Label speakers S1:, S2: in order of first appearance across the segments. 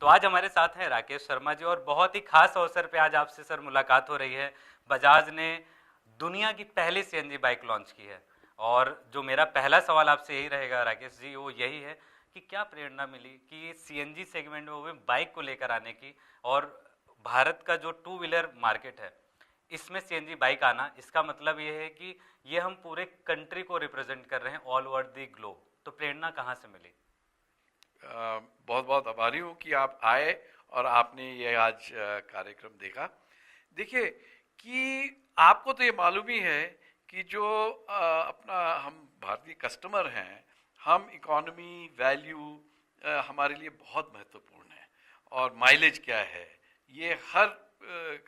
S1: तो आज हमारे साथ हैं राकेश शर्मा जी, और बहुत ही खास अवसर पे आज आपसे सर मुलाकात हो रही है। बजाज ने दुनिया की पहली सीएनजी बाइक लॉन्च की है, और जो मेरा पहला सवाल आपसे यही रहेगा राकेश जी, वो यही है कि क्या प्रेरणा मिली कि सीएनजी सेगमेंट में वो भी बाइक को लेकर आने की, और भारत का जो टू व्हीलर मार्केट है इसमें सीएनजी बाइक आना, इसका मतलब ये है कि ये हम पूरे कंट्री को रिप्रेजेंट कर रहे हैं ऑल ओवर द ग्लोब। तो प्रेरणा कहाँ से मिली?
S2: बहुत बहुत आभारी हूँ कि आप आए और आपने ये आज कार्यक्रम देखा। देखिए कि आपको तो ये मालूम ही है कि जो अपना हम भारतीय कस्टमर हैं, हम इकोनॉमी वैल्यू हमारे लिए बहुत महत्वपूर्ण है, और माइलेज क्या है ये हर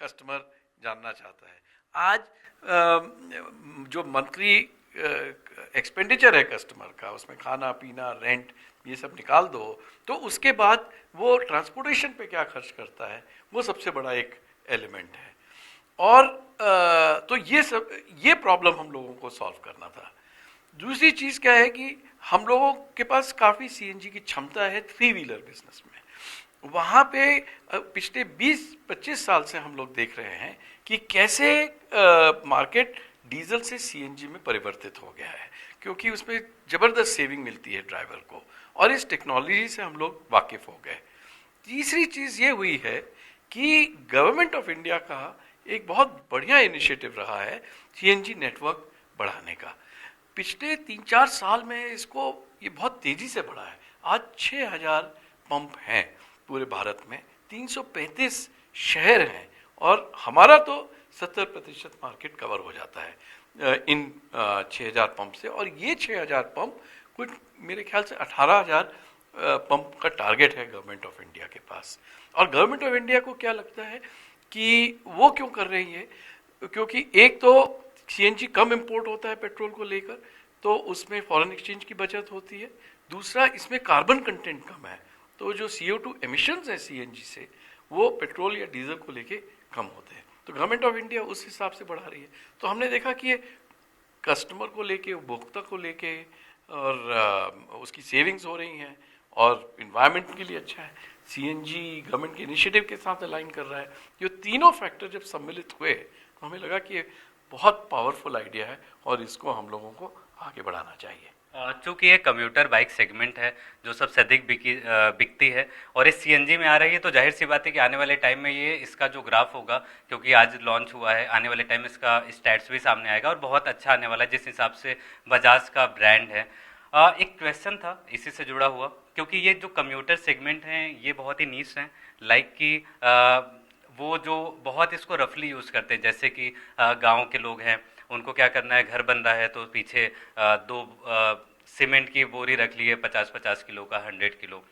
S2: कस्टमर जानना चाहता है। आज जो मंथली एक्सपेंडिचर है कस्टमर का, उसमें खाना पीना रेंट ये सब निकाल दो, तो उसके बाद वो ट्रांसपोर्टेशन पे क्या खर्च करता है, वो सबसे बड़ा एक एलिमेंट है। और तो ये प्रॉब्लम हम लोगों को सॉल्व करना था। दूसरी चीज क्या है कि हम लोगों के पास काफी सीएनजी की क्षमता है थ्री व्हीलर बिजनेस में। वहां पे पिछले 20-25 साल से हम लोग देख रहे हैं कि कैसे मार्केट डीजल से सीएनजी में परिवर्तित हो गया है, क्योंकि उसमें जबरदस्त सेविंग मिलती है ड्राइवर को, और इस टेक्नोलॉजी से हम लोग वाकिफ हो गए। तीसरी चीज ये हुई है कि गवर्नमेंट ऑफ इंडिया का एक बहुत बढ़िया इनिशिएटिव रहा है सीएनजी नेटवर्क बढ़ाने का। पिछले 3-4 साल में इसको ये बहुत तेजी से बढ़ा है। आज 6000 पंप हैं पूरे भारत में, 335 शहर हैं, और हमारा तो 70% मार्केट कवर हो जाता है इन 6000 पंप से। और ये 6000 पंप कुछ मेरे ख्याल से 18000 पंप का टारगेट है गवर्नमेंट ऑफ इंडिया के पास। और गवर्नमेंट ऑफ इंडिया को क्या लगता है कि वो क्यों कर रही है, क्योंकि एक तो सीएनजी कम इंपोर्ट होता है पेट्रोल को लेकर, तो उसमें फॉरेन एक्सचेंज की बचत होती है। दूसरा, इसमें कार्बन कंटेंट कम है, तो जो CO2 एमिशंस है सीएनजी से, वो पेट्रोल या डीजल को लेके कम होते हैं। तो गवर्नमेंट ऑफ इंडिया उस हिसाब से बढ़ा रही है। तो हमने देखा कि ये कस्टमर को लेके, उपभोक्ता को लेके, और उसकी सेविंग्स हो रही हैं, और इन्वायरमेंट के लिए अच्छा है। सीएनजी गवर्नमेंट के इनिशिएटिव के साथ अलाइन कर रहा है। ये तीनों फैक्टर जब सम्मिलित हुए तो हमें लगा कि ये बहुत पावरफुल आइडिया है, और इसको हम लोगों को आगे बढ़ाना चाहिए।
S1: चूंकि ये कम्यूटर बाइक सेगमेंट है जो सबसे अधिक बिकती है, और इस सीएनजी में आ रही है, तो जाहिर सी बात है कि आने वाले टाइम में ये इसका जो ग्राफ होगा, क्योंकि आज लॉन्च हुआ है, आने वाले टाइम में इसका स्टैट्स भी सामने आएगा और बहुत अच्छा आने वाला है जिस हिसाब से बजाज का ब्रांड है। एक क्वेश्चन था इसी से जुड़ा हुआ, क्योंकि ये जो कम्यूटर सेगमेंट हैं ये बहुत ही नीश हैं, लाइक कि वो जो बहुत इसको रफली यूज़ करते हैं, जैसे कि गांव के लोग हैं, उनको क्या करना है, घर बन रहा है तो पीछे दो सीमेंट की बोरी रख ली है 50-50 किलो का, 100 किलो।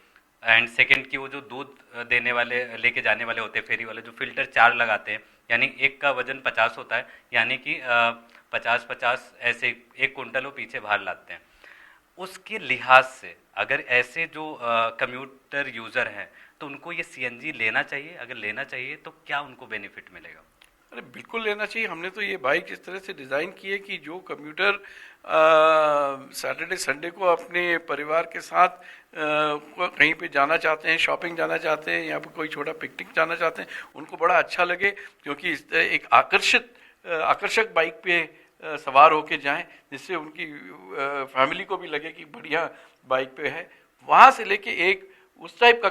S1: एंड सेकंड की वो जो दूध देने वाले लेके जाने वाले होते हैं फेरी वाले, जो फिल्टर 4 लगाते हैं, यानी एक का वजन 50 होता है, यानी कि 50-50 ऐसे 1 कुंटल वो पीछे बाहर लाते हैं। उसके लिहाज से अगर ऐसे जो कम्यूटर यूज़र हैं तो उनको ये सीएनजी लेना चाहिए, अगर लेना चाहिए तो क्या उनको बेनिफिट मिलेगा?
S2: अरे बिल्कुल लेना चाहिए। हमने तो ये बाइक इस तरह से डिज़ाइन की है कि जो कम्यूटर सैटरडे संडे को अपने परिवार के साथ कहीं पे जाना चाहते हैं, शॉपिंग जाना चाहते हैं, या फिर कोई छोटा पिकनिक जाना चाहते हैं, उनको बड़ा अच्छा लगे, क्योंकि एक आकर्षक बाइक पे सवार होके जाएं, जिससे उनकी फैमिली को भी लगे कि बढ़िया बाइक पे है। वहाँ से लेके एक उस टाइप का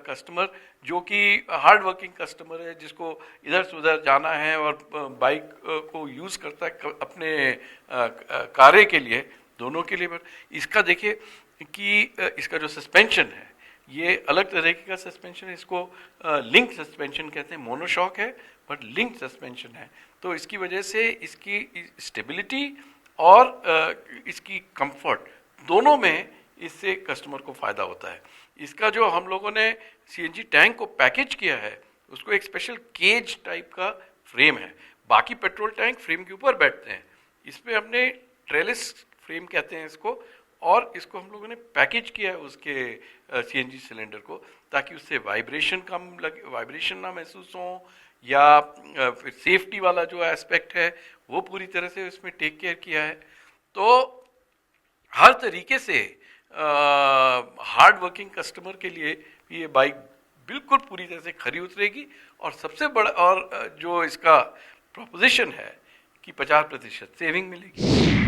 S2: कस्टमर जो कि हार्ड वर्किंग कस्टमर है, जिसको इधर से उधर जाना है और बाइक को यूज़ करता है अपने कार्य के लिए, दोनों के लिए। पर इसका देखिए कि इसका जो सस्पेंशन है ये अलग तरीके का सस्पेंशन है, इसको लिंक सस्पेंशन कहते हैं। मोनोशॉक है बट लिंक सस्पेंशन है, तो इसकी वजह से इसकी स्टेबिलिटी और इसकी कंफर्ट दोनों में इससे कस्टमर को फ़ायदा होता है। इसका जो हम लोगों ने सीएनजी टैंक को पैकेज किया है, उसको एक स्पेशल केज टाइप का फ्रेम है। बाकी पेट्रोल टैंक फ्रेम के ऊपर बैठते हैं, इसमें हमने ट्रेलिस फ्रेम कहते हैं इसको, और इसको हम लोगों ने पैकेज किया है उसके सीएनजी सिलेंडर को, ताकि उससे वाइब्रेशन ना महसूस हो, या फिर सेफ्टी वाला जो एस्पेक्ट है वो पूरी तरह से उसमें टेक केयर किया है। तो हर तरीके से हार्ड वर्किंग कस्टमर के लिए ये बाइक बिल्कुल पूरी तरह से खरी उतरेगी। और सबसे बड़ा और जो इसका प्रोपोजिशन है कि 50% सेविंग मिलेगी।